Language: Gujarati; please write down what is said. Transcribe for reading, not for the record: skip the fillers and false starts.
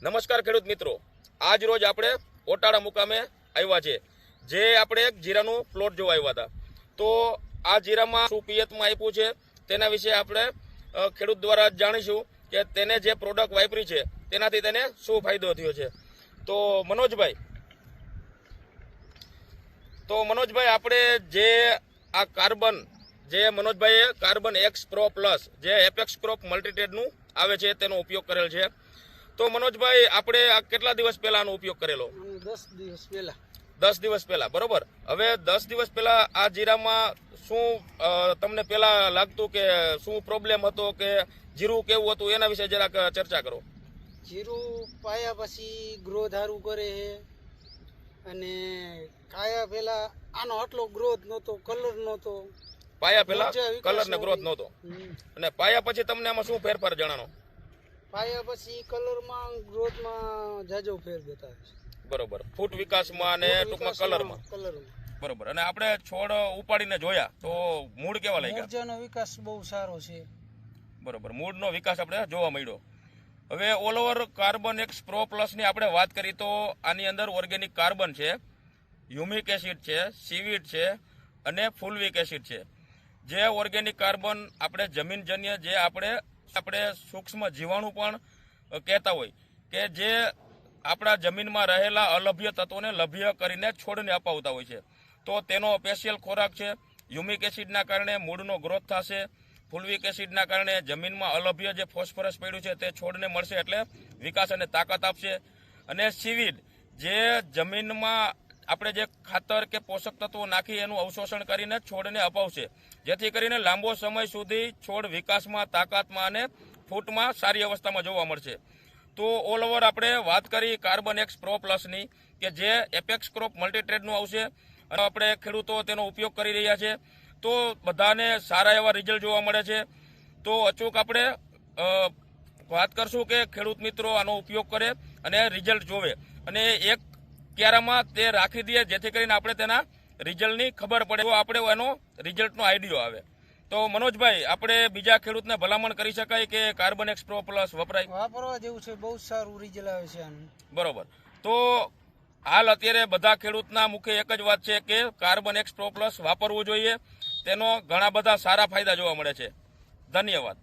નમસ્કાર ખેડૂત મિત્રો, આજ રોજ આપણે ઓટાળા મુકામે આવ્યા છે, જે આપણે એક જીરાનું પ્લોટ જોવા આવ્યા હતા. તો આ જીરામાં શું પિયતમાં આપ્યું છે તેના વિશે આપણે ખેડૂત દ્વારા જાણીશું કે તેને જે પ્રોડક્ટ વાપરી છે તેનાથી તેને શું ફાયદો થયો છે. તો મનોજભાઈ આપણે જે આ કાર્બન જે મનોજભાઈએ કાર્બન એક્સ પ્રો પ્લસ જે એપેક્સ ક્રોપ મલ્ટીટ્રેડનું આવે છે તેનો ઉપયોગ કરેલ છે. તો મનોજભાઈ આપણે આ કેટલા દિવસ પહેલા આનો ઉપયોગ કરેલો? 10 દિવસ પહેલા બરોબર. હવે 10 દિવસ પહેલા આ જીરામાં શું તમને પહેલા લાગતું કે શું પ્રોબ્લેમ હતો કે જીરું કેવું હતું એના વિશે જરાક ચર્ચા કરો. જીરું પાયા પછી ગ્રોથ સારું કરે છે અને કાયા પહેલા આનો આટલો ગ્રોથ નહોતો, કલર નહોતો. પાયા પહેલા કલર ને ગ્રોથ નહોતો અને પાયા પછી તમને આમાં શું ફેરફાર જણાનો? પાયા પછી કલરમાં ગ્રોથમાં જાજો ફેર બતાવે છે. બરોબર, ફૂટ વિકાસમાં અને ટૂંકમાં કલરમાં. બરોબર. અને આપણે છોડ ઉપાડીને જોયા તો મૂળ કેવા લાગ્યા? મૂળનો વિકાસ બહુ સારો છે. બરોબર, મૂળનો વિકાસ આપણે જોવા મળ્યો. હવે all over carbon x pro plus ની આપણે વાત કરી તો આની અંદર ઓર્ગેનિક કાર્બન છે, હ્યુમિક એસિડ છે, સીવીડ છે અને ફુલવિક એસિડ છે. જે ઓર્ગેનિક કાર્બન આપણે જમીનજન્ય જે આપણે સૂક્ષ્મ જીવાણુ પણ કહેતા હોય કે જે આપણા જમીનમાં રહેલા અલભ્ય તત્વોને લભ્ય કરીને છોડને અપાવતા હોય છે. તો તેનો સ્પેશિયલ ખોરાક છે. હ્યુમિક એસિડના કારણે મૂળનો ગ્રોથ થશે, ફુલવિક એસિડના કારણે જમીનમાં અલભ્ય જે ફોસ્ફરસ પડ્યું છે તે છોડને મળશે એટલે વિકાસ અને તાકાત આપશે. અને સીવીડ જે જમીનમાં આપણે જે ખાતર કે પોષક તત્વો નાખી એનું અવશોષણ કરીને છોડને અપાવશે, જેથી કરીને લાંબો સમય સુધી છોડ વિકાસમાં, તાકાતમાં અને ફૂટમાં સારી અવસ્થામાં જોવા મળશે. તો ઓલ ઓવર આપણે વાત કરી કાર્બન એક્સ પ્રો પ્લસની કે જે એપેક્સ ક્રોપ મલ્ટીટ્રેડનું આવશે અને આપણે ખેડૂતો તેનો ઉપયોગ કરી રહ્યા છે. તો બધાને સારા એવા રિઝલ્ટ જોવા મળે છે. તો અચૂક આપણે વાત કરશું કે ખેડૂત મિત્રો આનો ઉપયોગ કરે અને રિઝલ્ટ જોવે અને એક ક્યારામાં તે રાખી દઈએ, જેથી કરીને આપણે તેના રિઝલ્ટની ખબર પડે, તો આપણે એનો રિઝલ્ટનો આઈડિયો આવે. તો મનોજભાઈ, આપણે બીજા ખેડૂતને ભલામણ કરી શકાય કે કાર્બન એક્સ પ્રો પ્લસ વપરાય? વાપરવા જેવું છે, બહુ સારું રિઝલ્ટ આવે છે આનું. બરોબર. તો હાલ અત્યારે બધા ખેડૂતના મુખે એક જ વાત છે કે કાર્બન એક્સ પ્રો પ્લસ વાપરવું જોઈએ. તેનો ઘણા બધા સારા ફાયદા જોવા મળે છે. ધન્યવાદ.